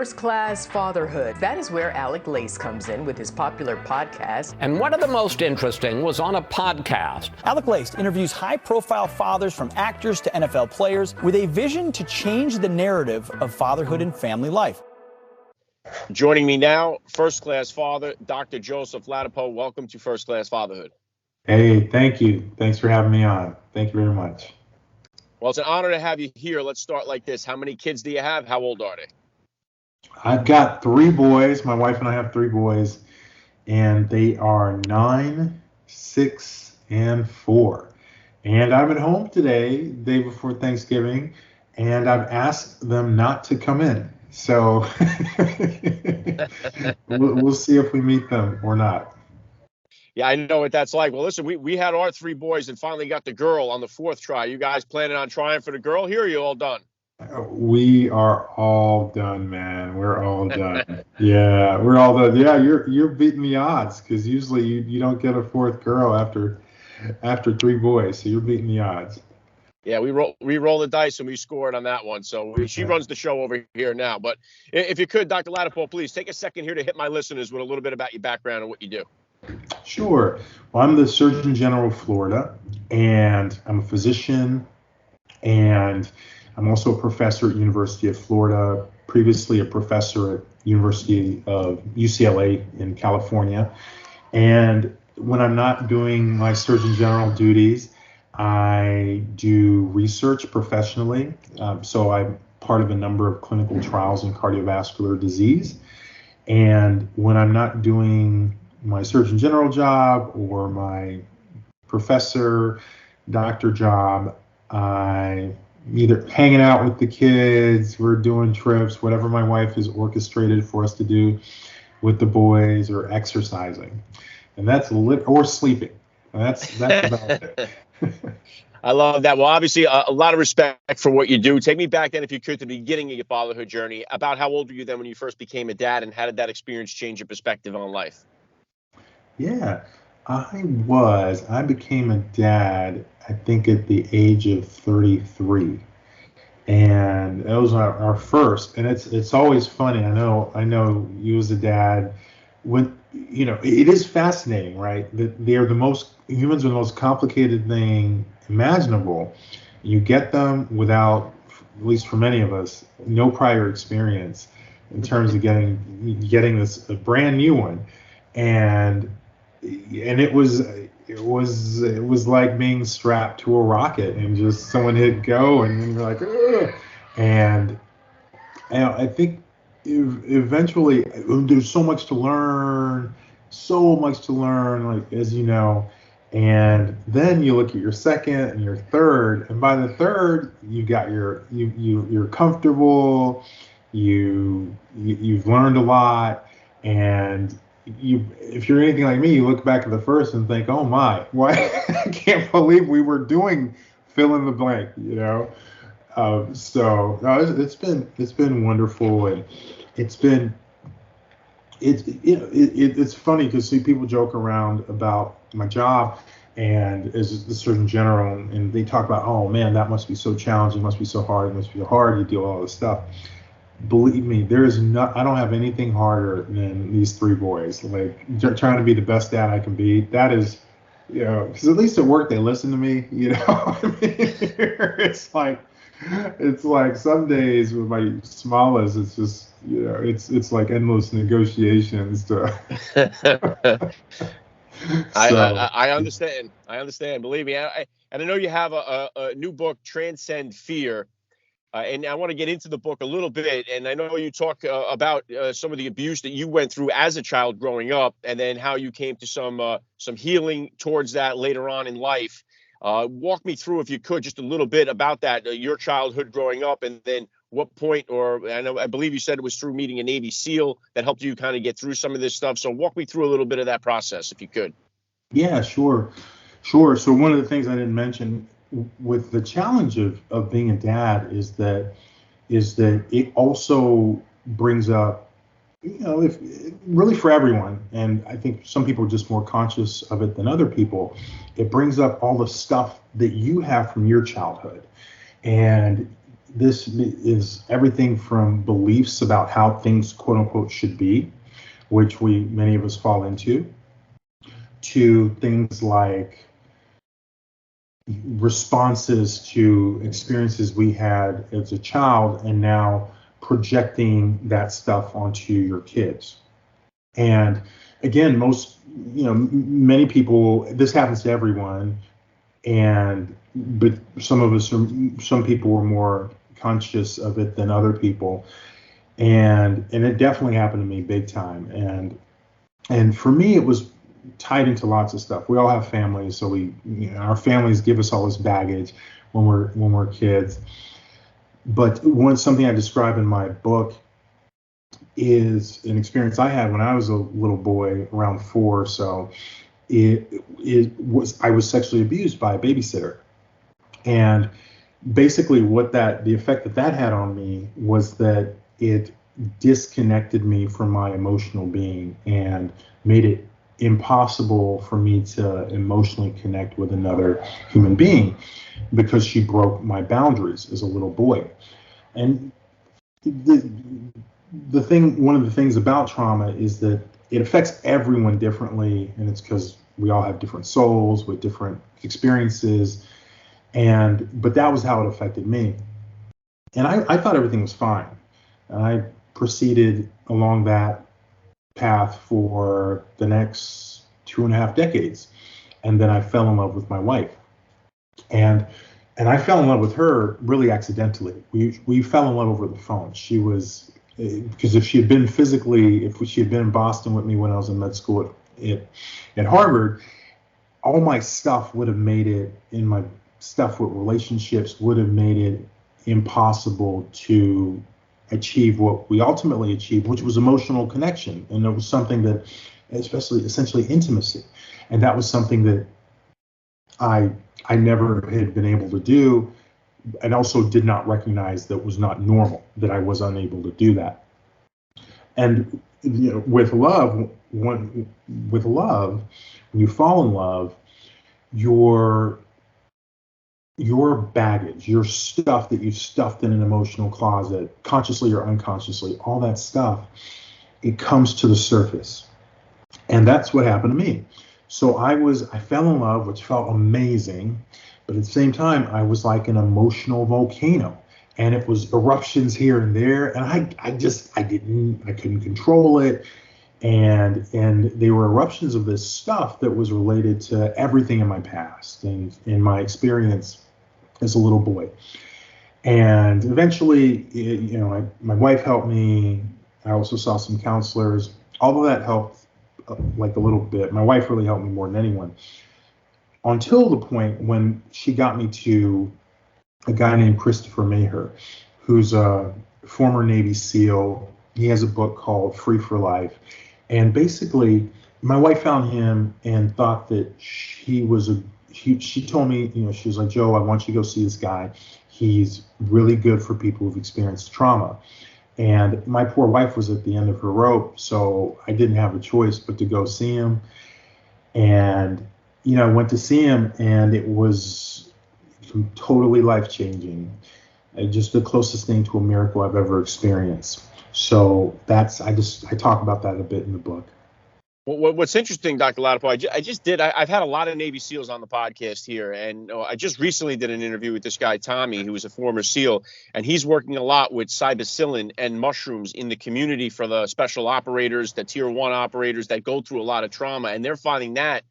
First Class Fatherhood. That is where Alec Lace comes in with his popular podcast. And one of the most interesting was on a podcast. Alec Lace interviews high-profile fathers from actors to NFL players with a vision to change the narrative of fatherhood and family life. Joining me now, First Class Father, Dr. Joseph Ladapo. Welcome to First Class Fatherhood. Hey, thank you. Thanks for having me on. Thank you very much. Well, it's an honor to have you here. Let's start like this. How many kids do you have? How old are they? I've got 3 boys. My wife and I have 3 boys, and they are 9, 6, and 4. And I'm at home today, day before Thanksgiving, and I've asked them not to come in. So we'll see if we meet them or not. Yeah, I know what that's like. Well, listen, we had our 3 boys and finally got the girl on the 4th try. You guys planning on trying for the girl here, or are you all done? We are all done, man. We're all done. Yeah, we're all done. Yeah, you're beating the odds, because usually you don't get a 4th girl after 3 boys. So you're beating the odds. Yeah, we roll the dice and we scored on that one. So she runs the show over here now. But if you could, Dr. Ladapo, please take a second here to hit my listeners with a little bit about your background and what you do. Sure. Well, I'm the Surgeon General of Florida, and I'm a physician, and I'm also a professor at University of Florida, previously a professor at University of UCLA in California. And when I'm not doing my Surgeon General duties, I do research professionally. So I'm part of a number of clinical trials in cardiovascular disease. And when I'm not doing my Surgeon General job or my professor, doctor job, I either hanging out with the kids, we're doing trips, whatever my wife has orchestrated for us to do with the boys, or exercising. And that's or sleeping. And that's about it. I love that. Well, obviously, a lot of respect for what you do. Take me back then, if you could, to the beginning of your fatherhood journey. About how old were you then when you first became a dad, and how did that experience change your perspective on life? Yeah, I became a dad, I think, at the age of 33. And that was our first. And it's always funny. I know you as a dad, when, it is fascinating, right? That humans are the most complicated thing imaginable. You get them without, at least for many of us, no prior experience in terms of getting this a brand new one. And it was like being strapped to a rocket, and just someone hit go, and then you're like, ugh. And I think eventually there's so much to learn, like, as you know. And then you look at your second and your third, and by the third you're comfortable, you've learned a lot, and if you're anything like me, you look back at the first and think, oh my, why I can't believe we were doing fill in the blank, So no, it's been wonderful, and it's funny because people joke around about my job and as the Surgeon General, and they talk about, oh man, that must be so challenging, must be so hard, it must be so hard, you deal with all this stuff. Believe me, I don't have anything harder than these 3 boys. Like, trying to be the best dad I can be. That is, because at least at work they listen to me. I mean, it's like some days with my smallest, it's just, it's like endless negotiations to. I understand. Believe me, and I know you have a new book, Transcend Fear. And I want to get into the book a little bit. And I know you talk about some of the abuse that you went through as a child growing up, and then how you came to some healing towards that later on in life. Walk me through, if you could, just a little bit about that, your childhood growing up, and then what point, or I believe you said it was through meeting a Navy SEAL that helped you kind of get through some of this stuff. So walk me through a little bit of that process, if you could. Yeah, sure. So one of the things I didn't mention with the challenge of being a dad is that it also brings up, if really for everyone, and I think some people are just more conscious of it than other people, it brings up all the stuff that you have from your childhood. And this is everything from beliefs about how things quote unquote should be, which many of us fall into, to things like responses to experiences we had as a child and now projecting that stuff onto your kids. And again, many people, this happens to everyone, but some people are more conscious of it than other people. And it definitely happened to me big time. And for me, it was tied into lots of stuff. We all have families, so our families give us all this baggage when we're kids. But something I describe in my book is an experience I had when I was a little boy, around 4 or so. I was sexually abused by a babysitter, and basically the effect that had on me was that it disconnected me from my emotional being and made it impossible for me to emotionally connect with another human being, because she broke my boundaries as a little boy. And one of the things about trauma is that it affects everyone differently, and it's because we all have different souls with different experiences. But that was how it affected me. And I thought everything was fine. And I proceeded along that path for the next 2.5 decades. And then I fell in love with my wife. And I fell in love with her really accidentally. We fell in love over the phone. Because if she had been in Boston with me when I was in med school at Harvard, all my stuff would have made it, in my stuff with relationships, would have made it impossible to achieve what we ultimately achieved, which was emotional connection. And it was something that, essentially intimacy. And that was something that I never had been able to do, and also did not recognize that was not normal, that I was unable to do that. And with love, when you fall in love, your baggage, your stuff that you've stuffed in an emotional closet, consciously or unconsciously, all that stuff, it comes to the surface. And that's what happened to me. So I fell in love, which felt amazing, but at the same time, I was like an emotional volcano, and it was eruptions here and there, and I couldn't control it. And they were eruptions of this stuff that was related to everything in my past and in my experience as a little boy. And eventually, my wife helped me. I also saw some counselors. All of that helped, like a little bit. My wife really helped me more than anyone, until the point when she got me to a guy named Christopher Maher, who's a former Navy SEAL. He has a book called Free for Life. And basically, my wife found him and thought that she told me, she was like, Joe, I want you to go see this guy. He's really good for people who've experienced trauma. And my poor wife was at the end of her rope, so I didn't have a choice but to go see him. And, I went to see him, and it was totally life-changing. Just the closest thing to a miracle I've ever experienced. So I talk about that a bit in the book. Well, what's interesting, Dr. Ladapo, I've had a lot of Navy SEALs on the podcast here, and I just recently did an interview with this guy, Tommy, who was a former SEAL, and he's working a lot with psilocybin and mushrooms in the community for the special operators, the tier 1 operators that go through a lot of trauma, and they're finding that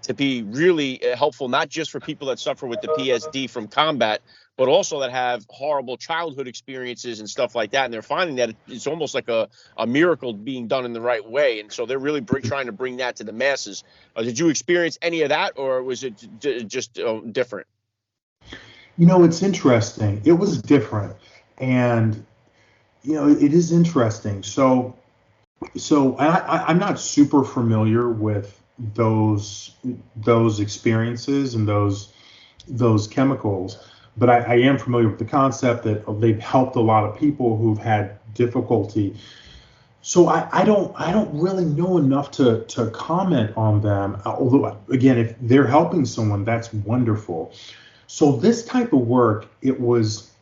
to be really helpful, not just for people that suffer with the PSD from combat, but also that have horrible childhood experiences and stuff like that. And they're finding that it's almost like a miracle being done in the right way. And so they're really trying to bring that to the masses. Did you experience any of that, or was it just different? It's interesting. It was different. And, it is interesting. So I'm not super familiar with those experiences and those chemicals. But I am familiar with the concept that they've helped a lot of people who've had difficulty. So I don't really know enough to comment on them. Although, again, if they're helping someone, that's wonderful. So this type of work, it was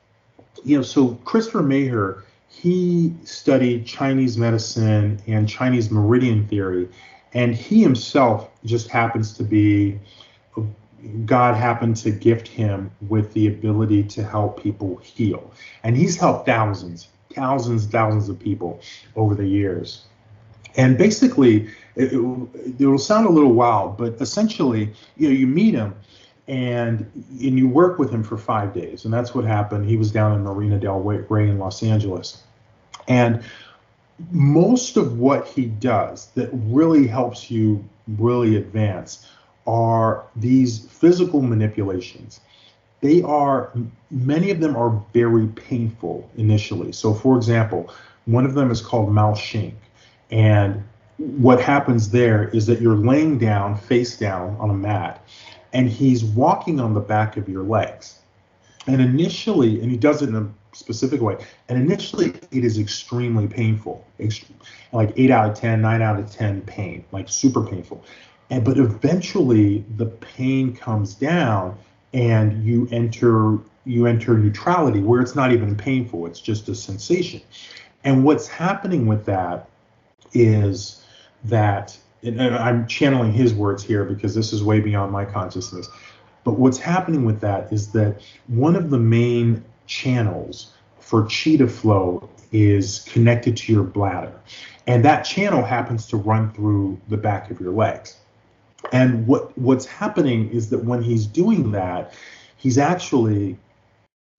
So Christopher Maher, he studied Chinese medicine and Chinese meridian theory, and he himself just happens to be, God happened to gift him with the ability to help people heal. And he's helped thousands of people over the years. And basically, it will sound a little wild, but essentially, you meet him and you work with him for 5 days. And that's what happened. He was down in Marina del Rey in Los Angeles. And most of what he does that really helps you really advance are these physical manipulations. Many of them are very painful initially. So, for example, one of them is called Mao Shank. And what happens there is that you're laying down, face down on a mat, and he's walking on the back of your legs. And he does it in a specific way. And initially, it is extremely painful, like 8 out of 10, 9 out of 10 pain, like super painful. But eventually, the pain comes down, and you enter neutrality, where it's not even painful; it's just a sensation. And what's happening with that is that, and I'm channeling his words here because this is way beyond my consciousness. But what's happening with that is that one of the main channels for chi to flow is connected to your bladder. And that channel happens to run through the back of your legs. And what's happening is that when he's doing that, he's actually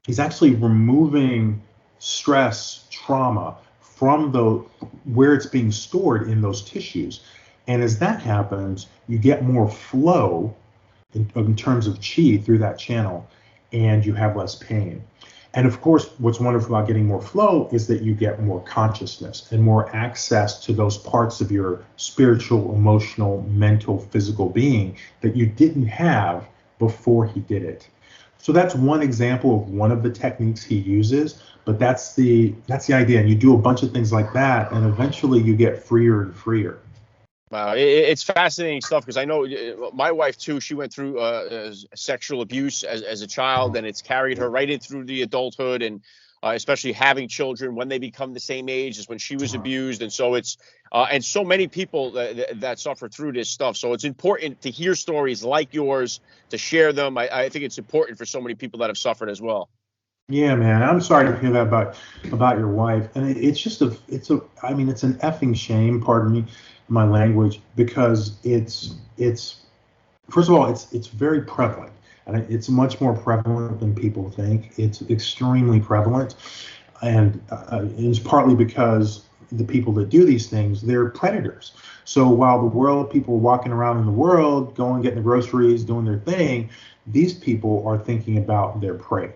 removing stress, trauma from where it's being stored in those tissues. And as that happens, you get more flow in terms of chi through that channel, and you have less pain. And of course, what's wonderful about getting more flow is that you get more consciousness and more access to those parts of your spiritual, emotional, mental, physical being that you didn't have before he did it. So that's one example of one of the techniques he uses, but that's the idea. And you do a bunch of things like that, and eventually you get freer and freer. Wow, it's fascinating stuff, because I know my wife too. She went through sexual abuse as a child, and it's carried her right in through the adulthood, and especially having children when they become the same age as when she was abused. And so it's and so many people that suffer through this stuff. So it's important to hear stories like yours, to share them. I think it's important for so many people that have suffered as well. Yeah, man, I'm sorry to hear that about your wife, and it's an effing shame. Pardon me, my language, because it's first of all, it's very prevalent, and it's much more prevalent than people think. It's extremely prevalent, and it's partly because the people that do these things, they're predators. So while the world people are walking around in the world, going getting the groceries, doing their thing, these people are thinking about their prey.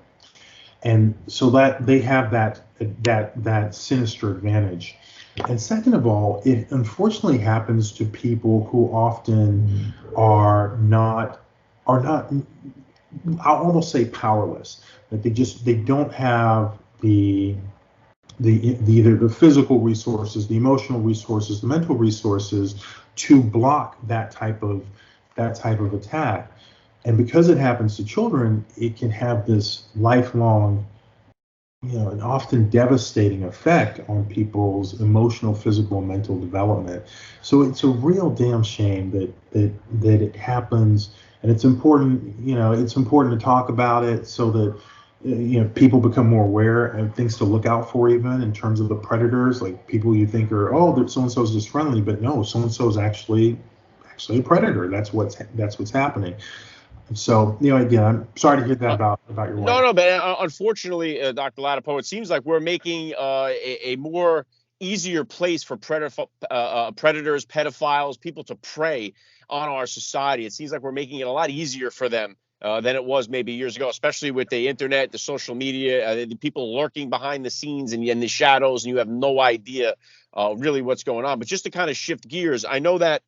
And so that they have that sinister advantage. And second of all, it unfortunately happens to people who often are not, I'll almost say powerless. That they don't have the either the physical resources, the emotional resources, the mental resources to block that type of attack. And because it happens to children, it can have this lifelong, and often devastating effect on people's emotional, physical, and mental development. So it's a real damn shame that it happens, and it's important. It's important to talk about it so that people become more aware of things to look out for, even in terms of the predators, like people you think are, so and so is just friendly, but no, so and so is actually a predator. That's what's happening. So, again, I'm sorry to hear that about your wife. No, but unfortunately, Dr. Ladapo, it seems like we're making a more easier place for predators, pedophiles, people to prey on our society. It seems like we're making it a lot easier for them than it was maybe years ago, especially with the internet, the social media, the people lurking behind the scenes and in the shadows, and you have no idea really what's going on. But just to kind of shift gears, I know that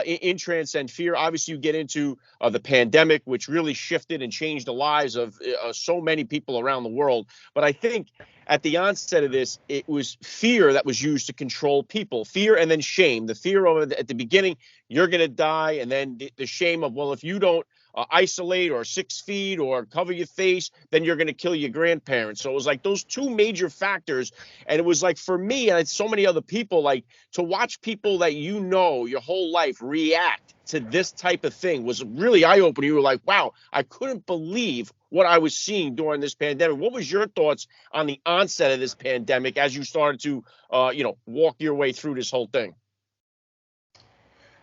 in Transcend Fear, obviously you get into the pandemic, which really shifted and changed the lives of so many people around the world. But I think at the onset of this, it was fear that was used to control people. Fear and then shame. The fear of at the beginning, you're going to die. And then the shame of, well, if you don't isolate or 6 feet or cover your face, then you're going to kill your grandparents. So it was like those two major factors. And it was like for me and so many other people, like to watch people that you know your whole life react to this type of thing was really eye-opening. You were like, wow, I couldn't believe what I was seeing during this pandemic. What was your thoughts on the onset of this pandemic as you started to, walk your way through this whole thing?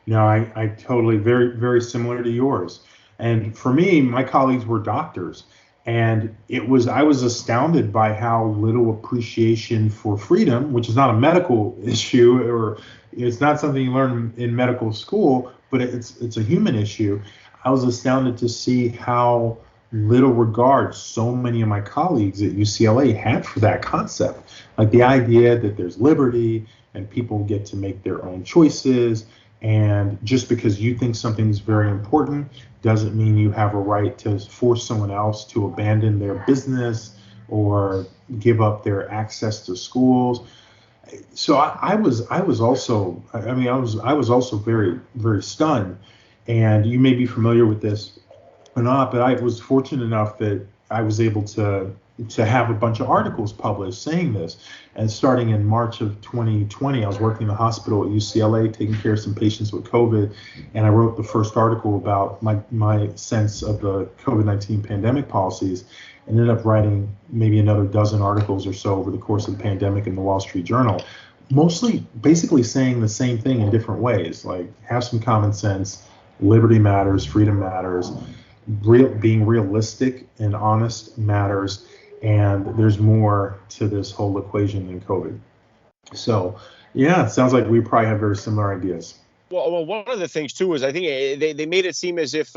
No, I totally, very, very similar to yours. And for me, my colleagues were doctors. And I was astounded by how little appreciation for freedom, which is not a medical issue, or it's not something you learn in medical school, but it's a human issue. I was astounded to see how little regard so many of my colleagues at UCLA had for that concept. Like the idea that there's liberty and people get to make their own choices. And just because you think something's very important doesn't mean you have a right to force someone else to abandon their business or give up their access to schools. So I was also very, very stunned. And you may be familiar with this or not, but I was fortunate enough that I was able to have a bunch of articles published saying this. And starting in March of 2020, I was working in the hospital at UCLA, taking care of some patients with COVID. And I wrote the first article about my sense of the COVID-19 pandemic policies, and ended up writing maybe another dozen articles or so over the course of the pandemic in the Wall Street Journal, mostly basically saying the same thing in different ways, like have some common sense, liberty matters, freedom matters, being realistic and honest matters. And there's more to this whole equation than COVID. So, yeah, it sounds like we probably have very similar ideas. Well, one of the things too is I think they made it seem as if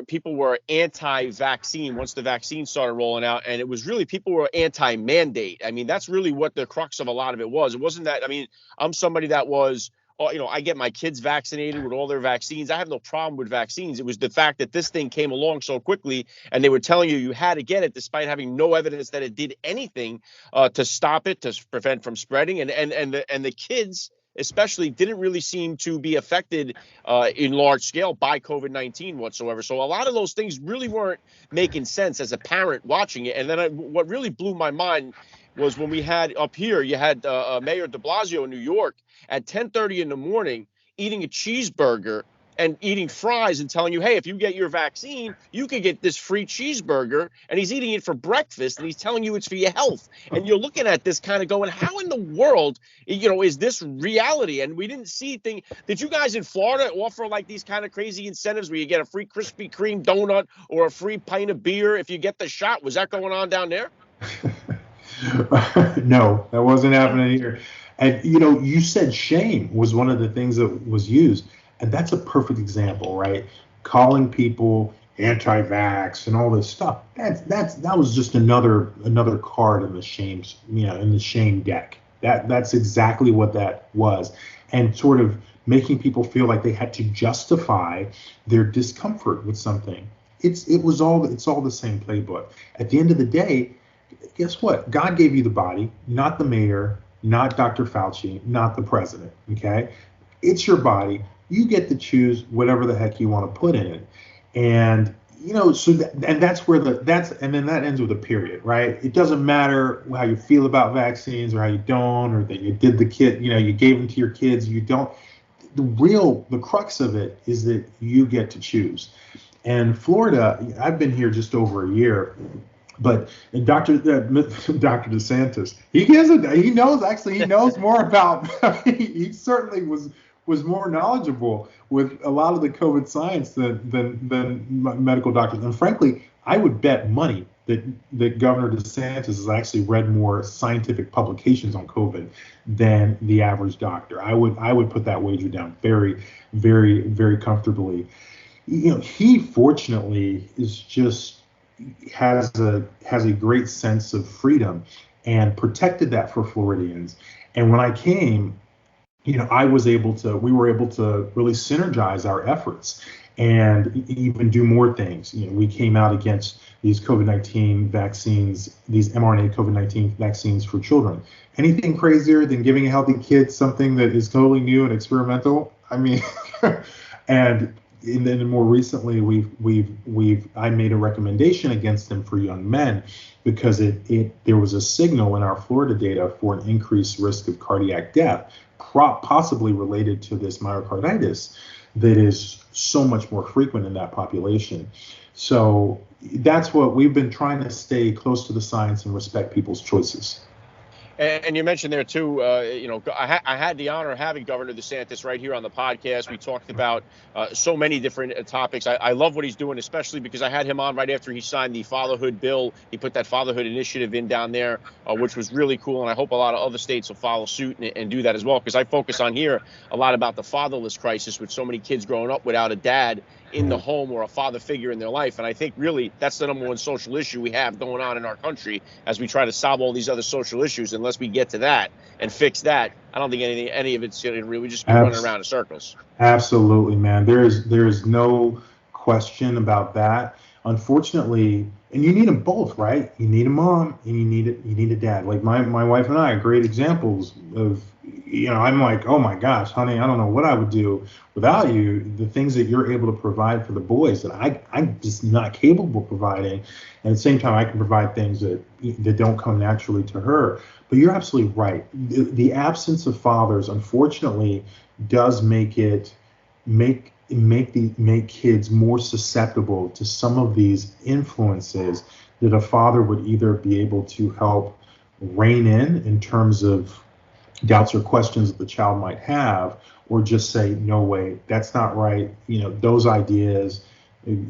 people were anti-vaccine once the vaccine started rolling out, and it was really people were anti-mandate. I mean, that's really what the crux of a lot of it was. It wasn't that. I mean, I'm somebody that was. I get my kids vaccinated with all their vaccines. I have no problem with vaccines. It was the fact that this thing came along so quickly, and they were telling you had to get it despite having no evidence that it did anything to stop it, to prevent from spreading. And the kids especially didn't really seem to be affected in large scale by COVID-19 whatsoever. So a lot of those things really weren't making sense as a parent watching it. And then what really blew my mind was when we had up here, you had Mayor de Blasio in New York at 10:30 in the morning eating a cheeseburger and eating fries and telling you, hey, if you get your vaccine, you can get this free cheeseburger. And he's eating it for breakfast and he's telling you it's for your health. And you're looking at this kind of going, how in the world, is this reality? And we didn't see things. Did you guys in Florida offer like these kind of crazy incentives where you get a free Krispy Kreme donut or a free pint of beer if you get the shot? Was that going on down there? No, that wasn't happening here. And, you said shame was one of the things that was used. And that's a perfect example, right? Calling people anti-vax and all this stuff. That was just another card in the shame deck. That's exactly what that was. And sort of making people feel like they had to justify their discomfort with something. It's all the same playbook. At the end of the day, guess what? God gave you the body, not the mayor, not Dr. Fauci, not the president. Okay? It's your body. You get to choose whatever the heck you want to put in it. And, that's where and then that ends with a period, right? It doesn't matter how you feel about vaccines or how you don't, or that you did you gave them to your kids. You don't. The crux of it is that you get to choose. And Florida, I've been here just over a year. But Dr. DeSantis, he knows more about. He certainly was more knowledgeable with a lot of the COVID science than medical doctors. And frankly, I would bet money that Governor DeSantis has actually read more scientific publications on COVID than the average doctor. I would put that wager down very, very, very comfortably. He fortunately has a great sense of freedom and protected that for Floridians. And when I came, we were able to really synergize our efforts and even do more things. We came out against these COVID-19 vaccines, these mRNA COVID-19 vaccines for children. Anything crazier than giving a healthy kid something that is totally new and experimental? I mean, and and then more recently, I made a recommendation against them for young men because there was a signal in our Florida data for an increased risk of cardiac death, possibly related to this myocarditis that is so much more frequent in that population. So that's what we've been trying to stay close to the science and respect people's choices. And you mentioned there too, I had the honor of having Governor DeSantis right here on the podcast. We talked about so many different topics. I love what he's doing, especially because I had him on right after he signed the Fatherhood bill. He put that Fatherhood initiative in down there, which was really cool. And I hope a lot of other states will follow suit and do that as well, because I focus on here a lot about the fatherless crisis with so many kids growing up without a dad in the home or a father figure in their life. And I think really that's the number one social issue we have going on in our country as we try to solve all these other social issues. Unless we get to that and fix that, I don't think any of it's going to really just be running around in circles. Absolutely, man. There is no question about that. Unfortunately, and you need them both, right? You need a mom and you need a dad. Like my wife and I are great examples of, I'm like, oh my gosh, honey, I don't know what I would do without you. The things that you're able to provide for the boys that I'm just not capable of providing. And at the same time, I can provide things that don't come naturally to her. But you're absolutely right. The absence of fathers, unfortunately, does make kids more susceptible to some of these influences that a father would either be able to help rein in terms of doubts or questions that the child might have, or just say, no way, that's not right. Those ideas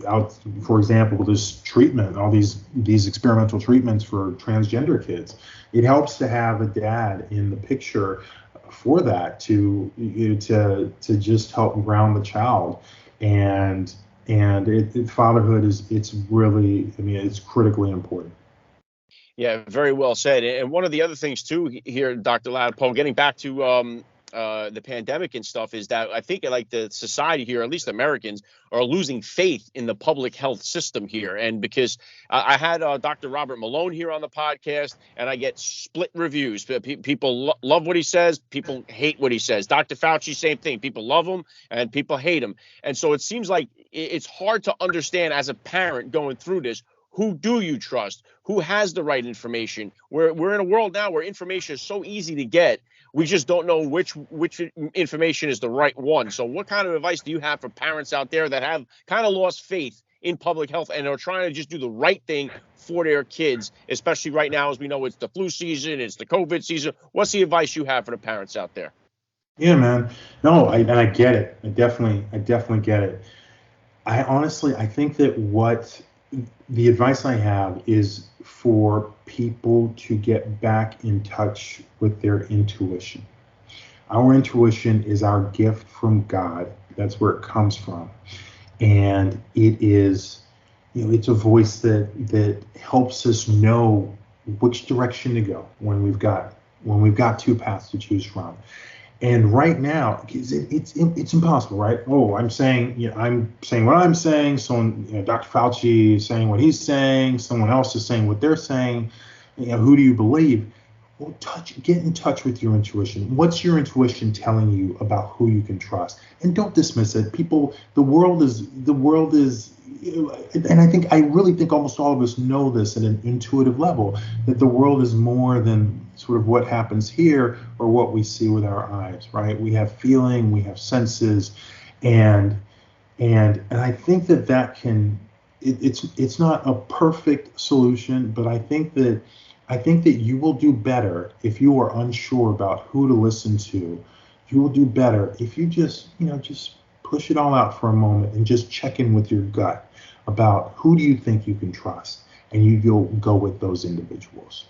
out, for example, this treatment, all these experimental treatments for transgender kids, it helps to have a dad in the picture for that to just help ground the child. And fatherhood it's really, it's critically important. Yeah, very well said. And one of the other things too here, Dr. Ladapo, getting back to the pandemic and stuff, is that I think like the society here, at least Americans, are losing faith in the public health system here. And because I had Dr. Robert Malone here on the podcast, and I get split reviews. People love what he says. People hate what he says. Dr. Fauci, same thing. People love him and people hate him. And so it seems like it's hard to understand as a parent going through this. Who do you trust? Who has the right information? We're in a world now where information is so easy to get. We just don't know which information is the right one. So what kind of advice do you have for parents out there that have kind of lost faith in public health and are trying to just do the right thing for their kids, especially right now, as we know it's the flu season, it's the COVID season? What's the advice you have for the parents out there? Yeah, man. No, I get it. I definitely get it. I think that the advice I have is for people to get back in touch with their intuition. Our intuition is our gift from God. That's where it comes from. And it is, it's a voice that helps us know which direction to go when we've got two paths to choose from. And right now, it's impossible, right? Oh, I'm saying what I'm saying. Someone, Dr. Fauci is saying what he's saying. Someone else is saying what they're saying. Who do you believe? Well, get in touch with your intuition. What's your intuition telling you about who you can trust? And don't dismiss it. The world is, and I really think almost all of us know this at an intuitive level, that the world is more than sort of what happens here or what we see with our eyes, right? We have feeling, we have senses, and I think that can, it's not a perfect solution, but I think that you will do better if you are unsure about who to listen to. You will do better if you just push it all out for a moment and just check in with your gut about who do you think you can trust, and you'll go with those individuals.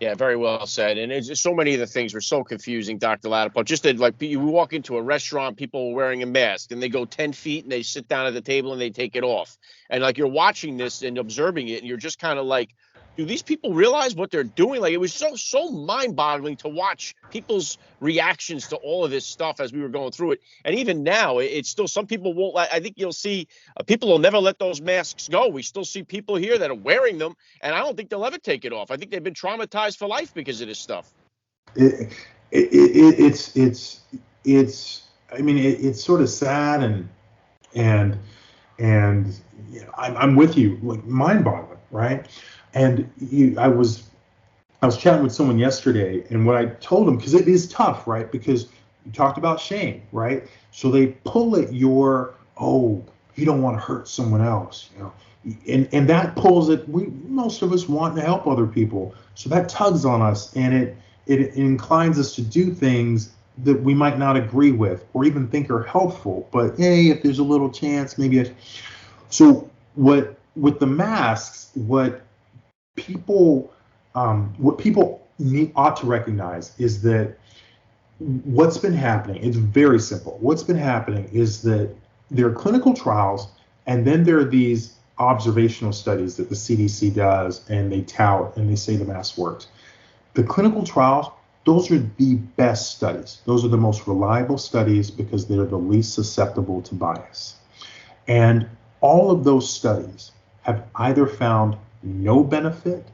Yeah, very well said. And it's just so many of the things were so confusing, Dr. Ladapo. Just that, like, you walk into a restaurant, people are wearing a mask, and they go 10 feet and they sit down at the table and they take it off. And like, you're watching this and observing it, and you're just kind of like, do these people realize what they're doing? Like, it was so mind-boggling to watch people's reactions to all of this stuff as we were going through it. And even now, it's still, some people won't. I think you'll see people will never let those masks go. We still see people here that are wearing them, and I don't think they'll ever take it off. I think they've been traumatized for life because of this stuff. It's sort of sad, and And I'm with you, like mind-boggling, right? And I was chatting with someone yesterday, and what I told them, because it is tough, right? Because you talked about shame, right? So they pull at your, oh, you don't want to hurt someone else, and that pulls at most of us want to help other people, so that tugs on us, and it inclines us to do things that we might not agree with or even think are helpful. But hey, if there's a little chance, maybe. So what with the masks, people ought to recognize is that what's been happening, it's very simple. What's been happening is that there are clinical trials, and then there are these observational studies that the CDC does, and they tout and they say the mask works. The clinical trials, those are the best studies. Those are the most reliable studies because they're the least susceptible to bias. And all of those studies have either found no benefit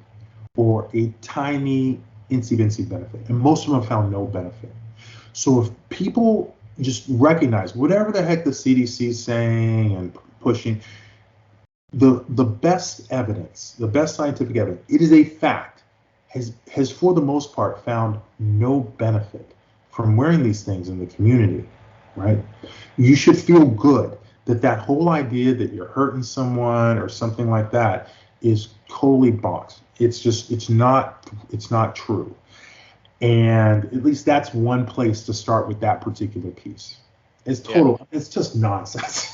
or a tiny incy benefit. And most of them have found no benefit. So if people just recognize whatever the heck the CDC is saying and pushing, the best evidence, the best scientific evidence, it is a fact, has for the most part found no benefit from wearing these things in the community, right? You should feel good that whole idea that you're hurting someone or something like that is totally bonkers. It's not true. And at least that's one place to start with that particular piece. It's it's just nonsense.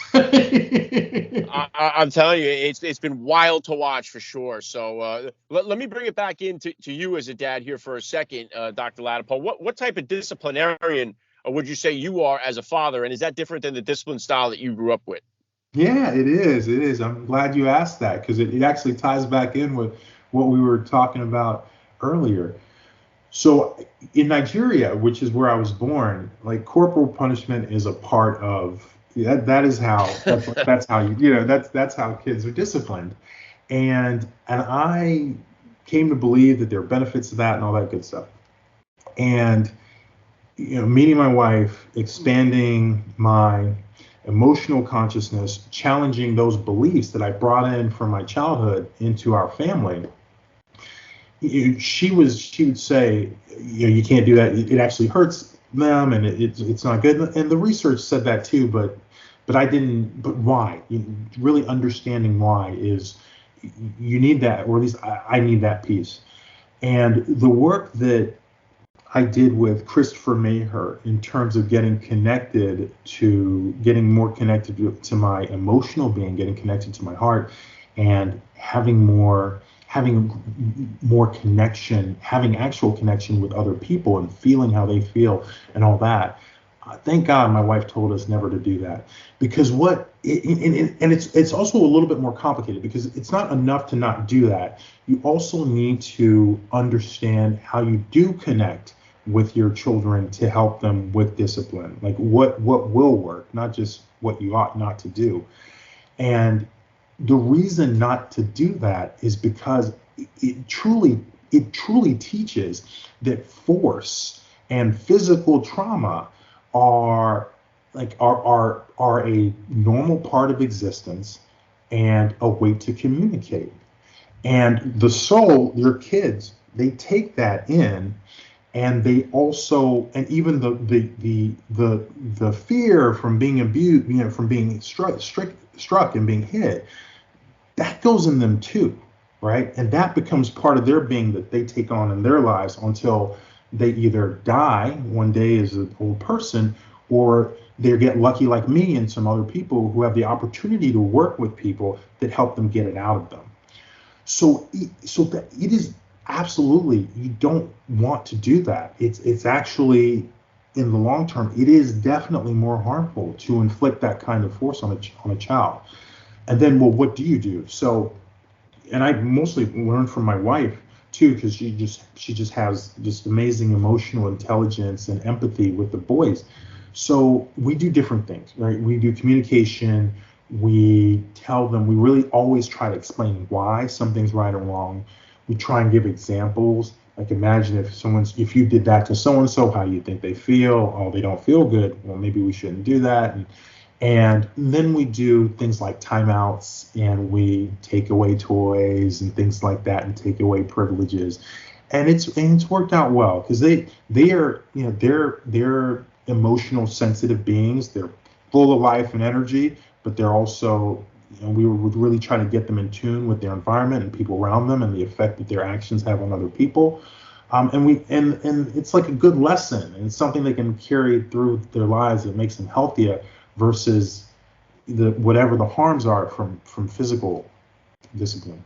I'm telling you, it's been wild to watch for sure. So let me bring it back into you as a dad here for a second, Dr. Ladapo. What type of disciplinarian would you say you are as a father, and is that different than the discipline style that you grew up with? Yeah, it is. It is. I'm glad you asked that because it actually ties back in with what we were talking about earlier. So in Nigeria, which is where I was born, like corporal punishment is a part of that. That's how that's how kids are disciplined. And I came to believe that there are benefits to that and all that good stuff. And meeting my wife, expanding my emotional consciousness, challenging those beliefs that I brought in from my childhood into our family. She would say, you can't do that. It actually hurts them, and it's not good. And the research said that too, but I didn't. But why? Really understanding why is you need that, or at least I need that piece. And the work that I did with Christopher Maher in terms of getting more connected to my emotional being, getting connected to my heart, and having more connection, having actual connection with other people and feeling how they feel and all that. Thank God my wife told us never to do that, because it's also a little bit more complicated, because it's not enough to not do that. You also need to understand how you do connect with your children to help them with discipline, like what will work, not just what you ought not to do. And the reason not to do that is because it truly teaches that force and physical trauma are a normal part of existence and a way to communicate. And the soul, your kids, they take that in, and they also, and even the fear from being abused, from being struck and being hit, that goes in them too, right? And that becomes part of their being that they take on in their lives until they either die one day as an old person, or they get lucky like me and some other people who have the opportunity to work with people that help them get it out of them. So that it is absolutely, you don't want to do that. It's actually, in the long term, it is definitely more harmful to inflict that kind of force on a child. And then, well, what do you do? So, and I mostly learned from my wife too, because she just has just amazing emotional intelligence and empathy with the boys. So we do different things, right? We do communication. We tell them, we really always try to explain why something's right or wrong. We try and give examples. Like, imagine if you did that to so-and-so, how you think they feel? Oh, they don't feel good. Well, maybe we shouldn't do that. And then we do things like timeouts, and we take away toys and things like that, and take away privileges. And it's worked out well, because they are, they're emotional sensitive beings. They're full of life and energy, but they're also, we would really try to get them in tune with their environment and people around them, and the effect that their actions have on other people. And it's like a good lesson, and it's something they can carry through their lives that makes them healthier versus whatever the harms are from physical discipline.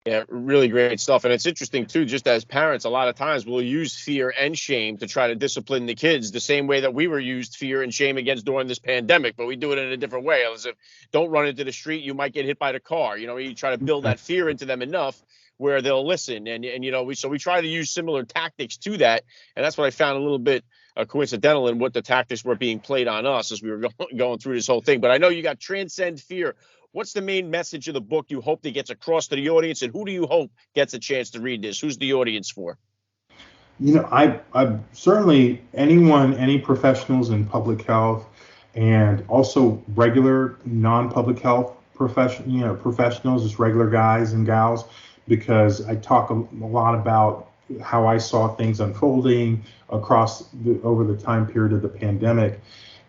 Yeah, really great stuff. And it's interesting, too, just as parents, a lot of times we'll use fear and shame to try to discipline the kids the same way that we were used fear and shame against during this pandemic, but we do it in a different way. As if, don't run into the street, you might get hit by the car. You try to build that fear into them enough where they'll listen. And we try to use similar tactics to that. And that's what I found a little bit coincidental in what the tactics were being played on us as we were going through this whole thing. But I know you got Transcend Fear. What's the main message of the book you hope that gets across to the audience, and who do you hope gets a chance to read this? Who's the audience for? I certainly any professionals in public health, and also regular non-public health professionals, just regular guys and gals, because I talk a lot about how I saw things unfolding over the time period of the pandemic.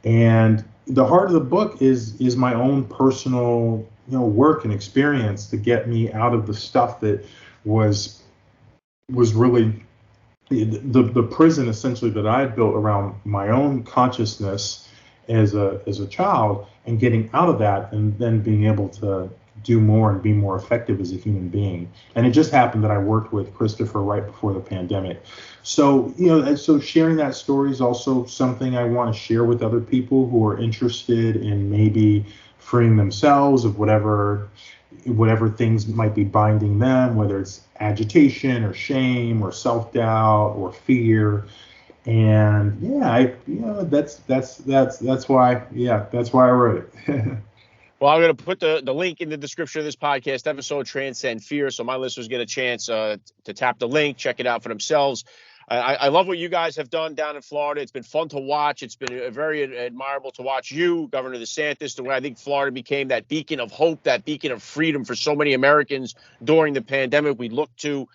And the heart of the book is my own personal, work and experience to get me out of the stuff that was really the prison, essentially, that I had built around my own consciousness as a child, and getting out of that, and then being able to do more and be more effective as a human being. And it just happened that I worked with Christopher right before the pandemic. So, so sharing that story is also something I want to share with other people who are interested in maybe freeing themselves of whatever things might be binding them, whether it's agitation or shame or self-doubt or fear. And that's why I wrote it. Well, I'm going to put the link in the description of this podcast episode, Transcend Fear, so my listeners get a chance to tap the link, check it out for themselves. I love what you guys have done down in Florida. It's been fun to watch. It's been very admirable to watch you, Governor DeSantis, the way I think Florida became that beacon of hope, that beacon of freedom for so many Americans during the pandemic we look to.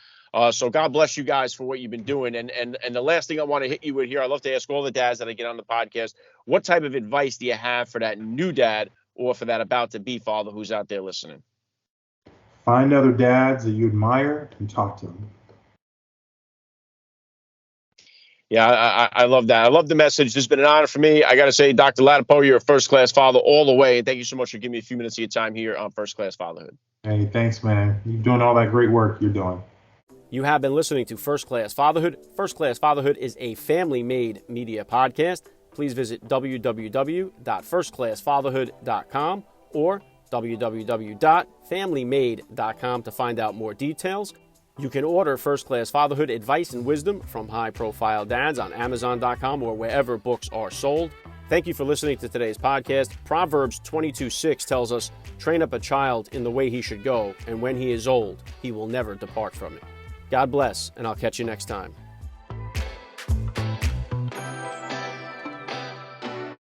So God bless you guys for what you've been doing. And the last thing I want to hit you with here, I love to ask all the dads that I get on the podcast, what type of advice do you have for that new dad or for that about-to-be father who's out there listening? Find other dads that you admire and talk to them. Yeah, I love that. I love the message. This has been an honor for me. I got to say, Dr. Ladapo, you're a first-class father all the way. And thank you so much for giving me a few minutes of your time here on First Class Fatherhood. Hey, thanks, man. You're doing all that great work you're doing. You have been listening to First Class Fatherhood. First Class Fatherhood is a family-made media podcast. Please visit www.firstclassfatherhood.com or www.familymade.com to find out more details. You can order First Class Fatherhood advice and wisdom from high-profile dads on Amazon.com or wherever books are sold. Thank you for listening to today's podcast. Proverbs 22:6 tells us, "Train up a child in the way he should go, and when he is old, he will never depart from it." God bless, and I'll catch you next time.